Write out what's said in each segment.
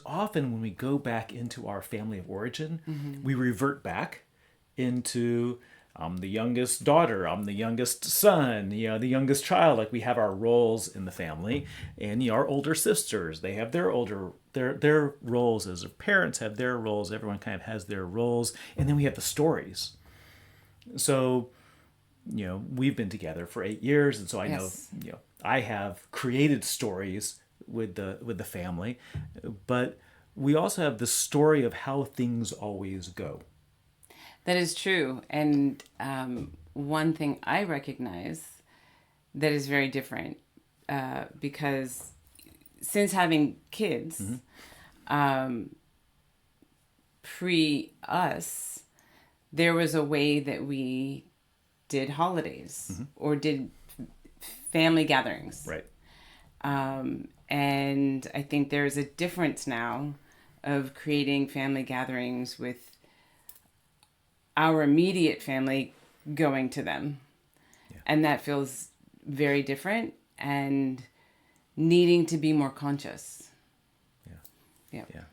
often when we go back into our family of origin, we revert back into I'm the youngest daughter, I'm the youngest son, the youngest child. Like we have our roles in the family, and our older sisters, they have their roles as parents have their roles. Everyone kind of has their roles, and then we have the stories. So we've been together for 8 years, and so I know Yes. I have created stories with the family, but we also have the story of how things always go. That is true. And one thing I recognize that is very different because since having kids, pre us, there was a way that we did holidays or did family gatherings. Right. And I think there's a difference now of creating family gatherings with our immediate family going to them. Yeah. And that feels very different and needing to be more conscious. Yeah. Yeah. Yeah.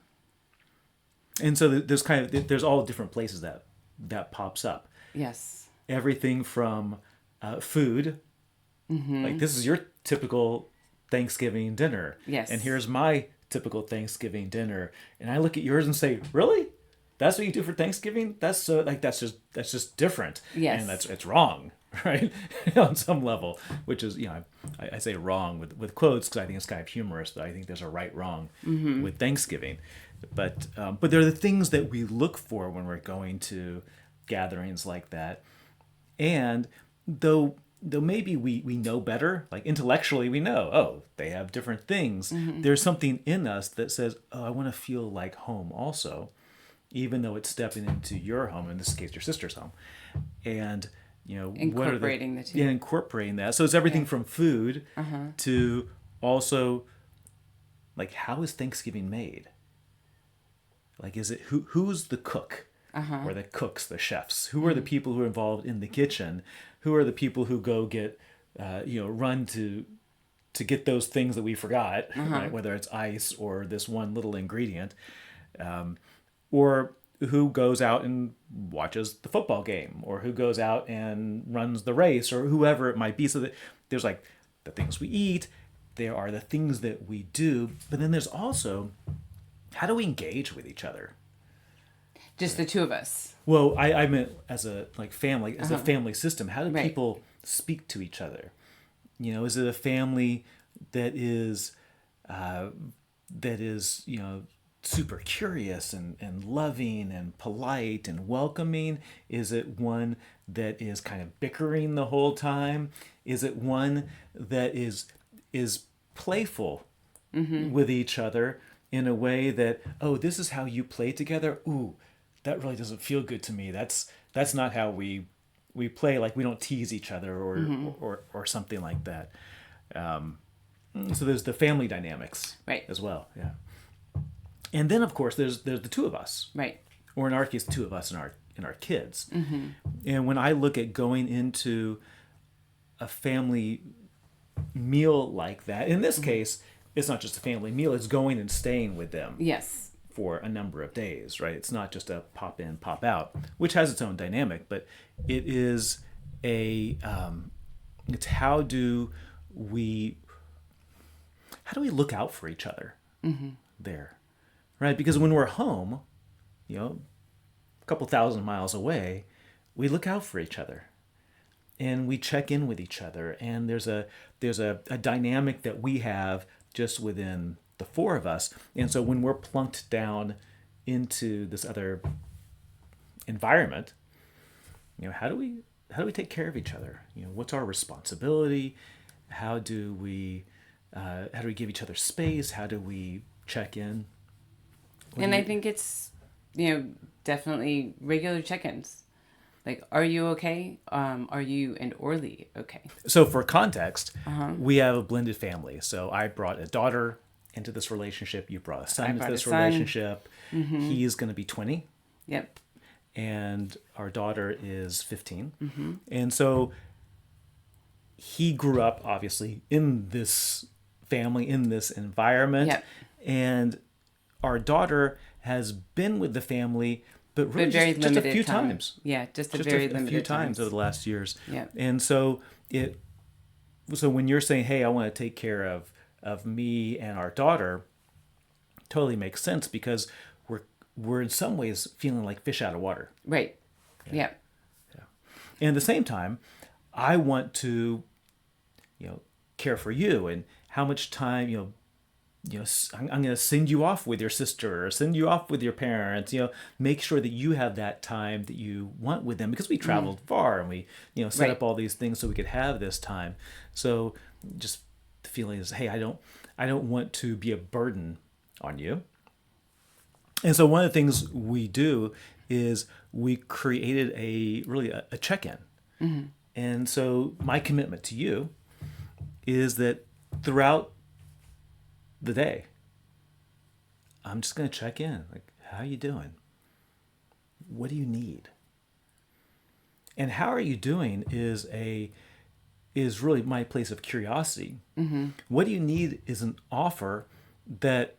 And so there's all different places that pops up. Yes. Everything from food, like this is your typical Thanksgiving dinner, Yes. and here's my typical Thanksgiving dinner, and I look at yours and say, really? That's what you do for Thanksgiving? That's so that's just different. Yes. And it's wrong, right? On some level, which is I say wrong with quotes because I think it's kind of humorous, but I think there's a right wrong with Thanksgiving. But there are the things that we look for when we're going to gatherings like that, and though maybe we know better, like intellectually we know, oh, they have different things. There's something in us that says, oh, I want to feel like home also, even though it's stepping into your home, in this case your sister's home, and Incorporating the two. yeah, incorporating that. So it's everything from food to also like how is Thanksgiving made? Like is it who's the cook? Or the cooks, the chefs? Who are the people who are involved in the kitchen? Who are the people who go get, run to get those things that we forgot, right? Whether it's ice or this one little ingredient, or who goes out and watches the football game, or who goes out and runs the race, or whoever it might be. So that there's like the things we eat, there are the things that we do, but then there's also how do we engage with each other? Just the two of us. Well, I meant as a family, as a family system. How do Right. people speak to each other? Is it a family that is super curious and loving and polite and welcoming? Is it one that is kind of bickering the whole time? Is it one that is playful with each other in a way that, oh, this is how you play together? Ooh, that really doesn't feel good to me. That's not how we play. Like we don't tease each other or something like that. So there's the family dynamics Right. as well. Yeah. And then of course there's the two of us, Right. or in our case, the two of us and our kids. And when I look at going into a family meal like that, in this case, it's not just a family meal; it's going and staying with them Yes. for a number of days, right? It's not just a pop in, pop out, which has its own dynamic, but it is it's how do we look out for each other there, right? Because when we're home, a couple thousand miles away, we look out for each other and we check in with each other, and there's a dynamic that we have just within the four of us. And so when we're plunked down into this other environment, how do we take care of each other? What's our responsibility? How do we give each other space? How do we check in? And I think it's, definitely regular check-ins. Like, are you okay? Are you and Orly okay? So for context, we have a blended family. So I brought a daughter into this relationship. You brought a son into brought a this son. relationship. He is going to be 20. Yep. And our daughter is 15. And so he grew up obviously in this family, in this environment. Yep. And our daughter has been with the family, but really very just a limited few time. times. Yeah, just a Just very a limited few times times. over the last years. Yeah. And so when you're saying, hey, I want to take care of me and our daughter, totally makes sense because we're in some ways feeling like fish out of water. Right. Yeah. And at the same time, I want to, care for you and how much time, I'm going to send you off with your sister or send you off with your parents, make sure that you have that time that you want with them because we traveled far and we, set Right. up all these things so we could have this time. So just the feeling is, hey, I don't want to be a burden on you. And so one of the things we do is we created a check-in. And so my commitment to you is that throughout the day, I'm just going to check in. Like, how are you doing? What do you need? And how are you doing is really my place of curiosity. What do you need is an offer that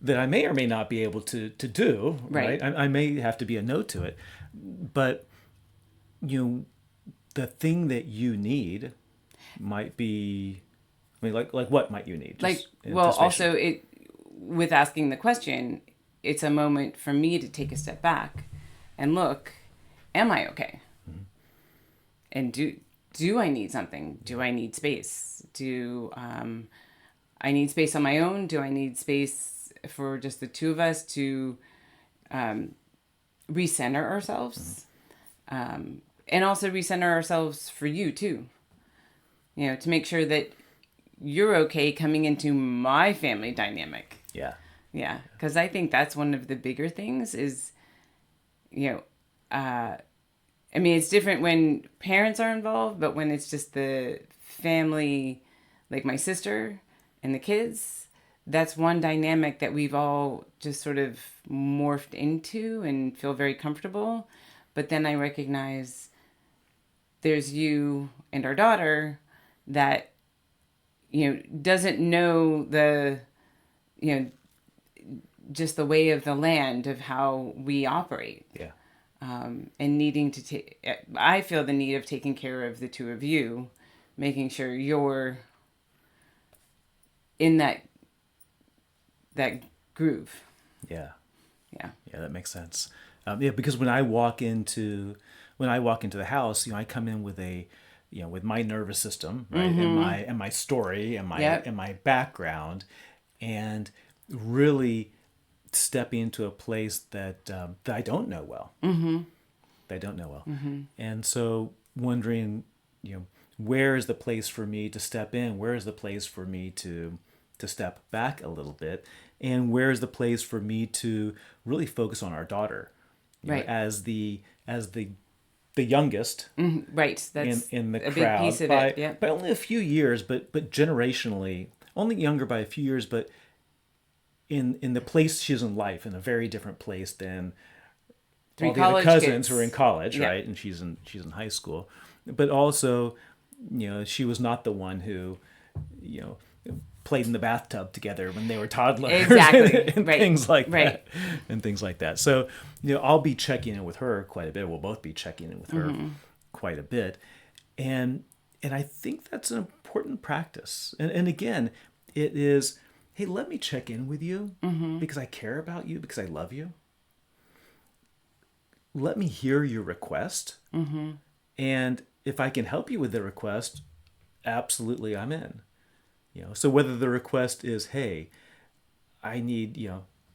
I may or may not be able to do. Right. I may have to be a no to it, but the thing that you need might be. I mean, like what might you need? Like, Just well, anticipation. also with asking the question, it's a moment for me to take a step back and look, am I okay? And do I need something? Do I need space? Do I need space on my own? Do I need space for just the two of us to recenter ourselves? And also recenter ourselves for you too. To make sure that you're okay coming into my family dynamic. Yeah. Yeah, because I think that's one of the bigger things is, I mean, it's different when parents are involved, but when it's just the family, like my sister and the kids, that's one dynamic that we've all just sort of morphed into and feel very comfortable. But then I recognize there's you and our daughter that, doesn't know the, just the way of the land of how we operate. Yeah. And needing to take, I feel the need of taking care of the two of you, making sure you're in that groove. Yeah. Yeah. Yeah, that makes sense. Because when I walk into the house, I come in with with my nervous system, right, and my story and my Yep. and my background, and really stepping into a place that I don't know well. That I don't know well, and so wondering, where is the place for me to step in? Where is the place for me to step back a little bit? And where is the place for me to really focus on our daughter, Right. as the youngest Right. That's in the a crowd big piece of by it. Yeah. by only a few years, but generationally only younger by a few years, but in the place she's in life, in a very different place than Three all the other college cousins kids. who are in college, Yeah. right? And she's in high school, but also, she was not the one who, played in the bathtub together when they were toddlers, Exactly. and Right. things like Right. that, and things like that. So, I'll be checking in with her quite a bit. We'll both be checking in with her quite a bit, and I think that's an important practice. And again, it is, hey, let me check in with you because I care about you, because I love you. Let me hear your request. And if I can help you with the request, absolutely, I'm in. So whether the request is, hey, I need,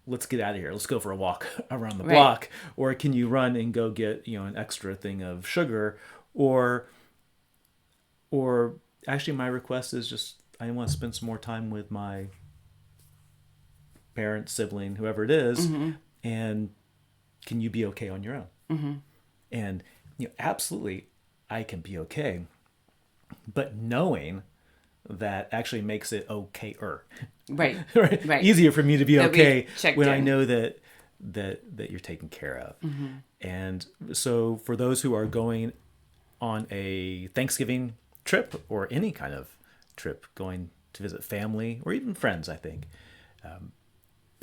let's get out of here. Let's go for a walk around the Right. block. Or can you run and go get, an extra thing of sugar? Or actually my request is just, I want to spend some more time with my parent, sibling, whoever it is, and can you be okay on your own? And absolutely, I can be okay. But knowing that actually makes it okayer. Right. Right? Right. Easier for me to be That we okay checked when I in. know that you're taken care of. And so for those who are going on a Thanksgiving trip or any kind of trip, going to visit family or even friends, I think,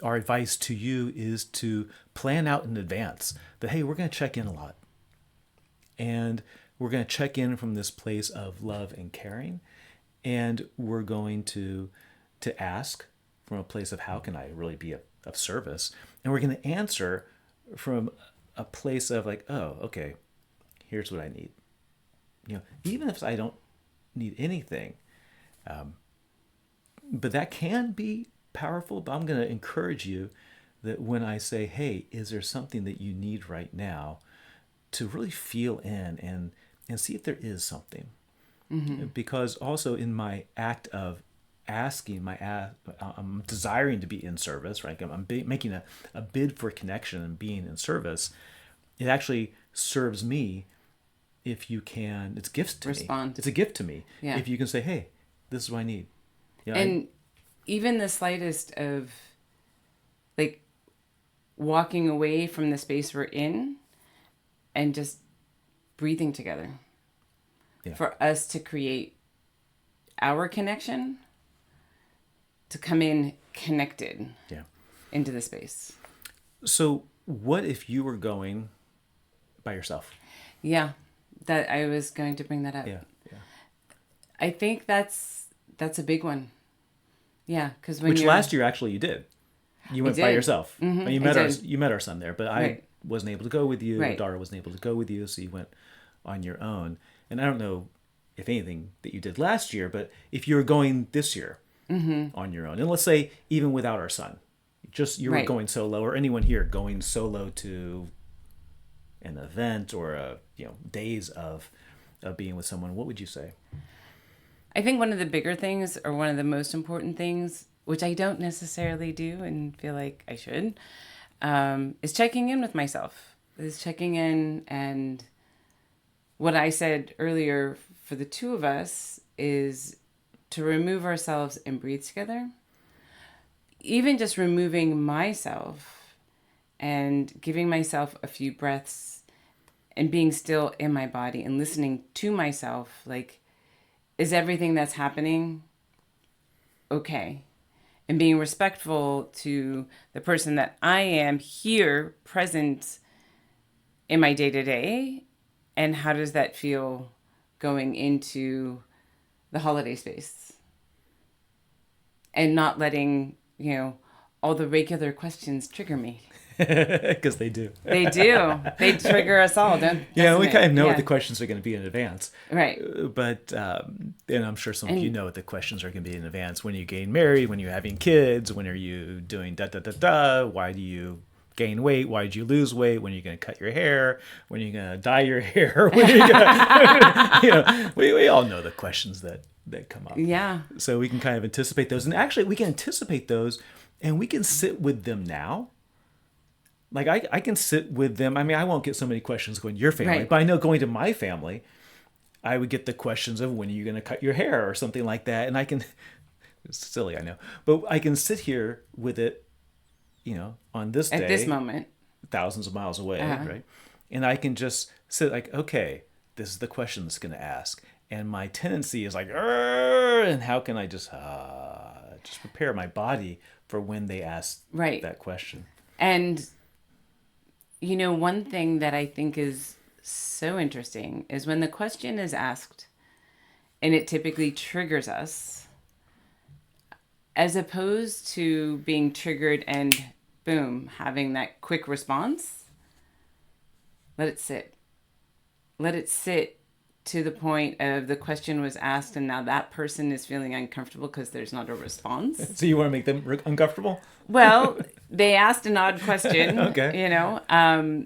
our advice to you is to plan out in advance that, hey, we're going to check in a lot. And we're going to check in from this place of love and caring. And we're going to ask from a place of how can I really be of service. And we're going to answer from a place of like, oh, okay, here's what I need. Even if I don't need anything. But that can be powerful, but I'm going to encourage you that when I say, hey, is there something that you need right now, to really feel in and see if there is something. Because also in my act of asking, I'm desiring to be in service, right? I'm making a bid for connection and being in service. It actually serves me if you can, it's gifts to respond. Me. It's a gift to me. Yeah. If you can say, hey, this is what I need. And even the slightest of like walking away from the space we're in and just breathing together for us to create our connection, to come in connected into the space. So what if you were going by yourself? Yeah, that I was going to bring that up. Yeah. I think that's a big one. Yeah, because which last year actually you did. You went by yourself. Mm-hmm. You met our son there, but I wasn't able to go with you. Right. Dara wasn't able to go with you, so you went on your own. And I don't know if anything that you did last year, but if you were going this year on your own, and let's say even without our son, just you were going solo, or anyone here going solo to an event or days of being with someone, what would you say? I think one of the bigger things, or one of the most important things, which I don't necessarily do and feel like I should, is checking in with myself. Is checking in, and what I said earlier for the two of us is to remove ourselves and breathe together. Even just removing myself and giving myself a few breaths and being still in my body and listening to myself, like, is everything that's happening okay? And being respectful to the person that I am here, present in my day-to-day, and how does that feel going into the holiday space? And not letting, all the regular questions trigger me. Because they do. They do. They trigger us all, Yeah, we kind of know what the questions are going to be in advance. Right. But, and I'm sure some of you know what the questions are going to be in advance. When are you getting married? When are you having kids? When are you doing da-da-da-da? Why do you gain weight? Why did you lose weight? When are you going to cut your hair? When are you going to dye your hair? When are you gonna, we all know the questions that come up. Yeah. So we can kind of anticipate those. And actually, we can anticipate those, and we can sit with them now. Like I can sit with them. I mean, I won't get so many questions going to your family, but I know going to my family, I would get the questions of when are you going to cut your hair or something like that. And I can, it's silly, I know, but I can sit here with it, on this day. At this moment. Thousands of miles away, right? And I can just sit like, okay, this is the question that's going to ask. And my tendency is like, and how can I just prepare my body for when they ask that question? And one thing that I think is so interesting is when the question is asked and it typically triggers us, as opposed to being triggered and boom, having that quick response, let it sit. Let it sit to the point of the question was asked and now that person is feeling uncomfortable because there's not a response. So you want to make them uncomfortable? Well, they asked an odd question, okay.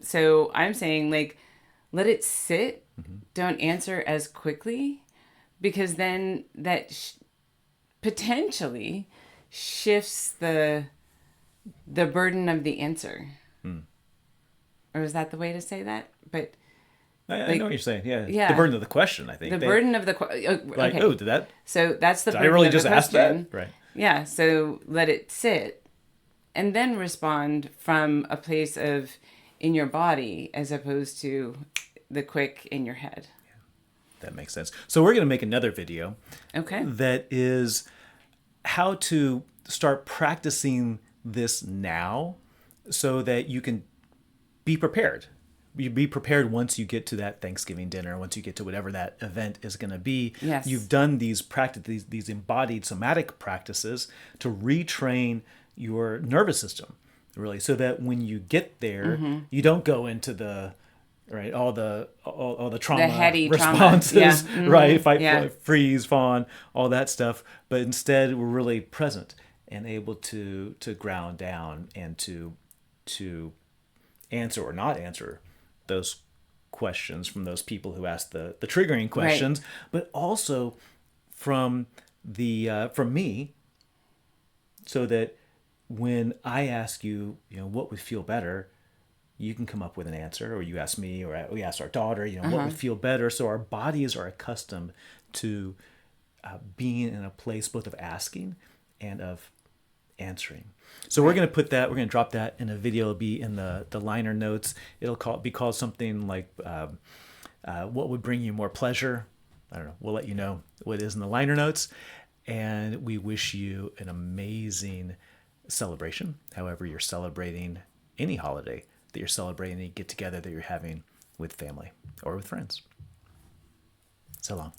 So I'm saying, like, let it sit. Mm-hmm. Don't answer as quickly, because then that potentially shifts the burden of the answer. Or is that the way to say that? But I know what you're saying. Yeah. The burden of the question, I think. Burden of the question. Like, did that? So that's the did burden I really of just the ask question. that? Right. Yeah. So let it sit. And then respond from a place of in your body as opposed to the quick in your head. Yeah, that makes sense. So we're going to make another video. Okay. That is how to start practicing this now so that you can be prepared. You be prepared once you get to that Thanksgiving dinner, once you get to whatever that event is going to be. Yes. You've done these these embodied somatic practices to retrain your nervous system, really, so that when you get there, you don't go into the right all the trauma, The heady responses, trauma. Yeah. right? Fight, Yeah. flight, freeze, fawn, all that stuff. But instead, we're really present and able to ground down and to answer or not answer those questions from those people who ask the triggering questions, right. But also from from me, so that when I ask you, what would feel better, you can come up with an answer, or you ask me, or we ask our daughter, what would feel better. So our bodies are accustomed to being in a place both of asking and of answering. So we're going to we're going to drop that in a video. It'll be in the liner notes. It'll be called something like what would bring you more pleasure. I don't know. We'll let you know what it is in the liner notes. And we wish you an amazing celebration. However you're celebrating any holiday that you're celebrating, any get together that you're having with family or with friends. So long.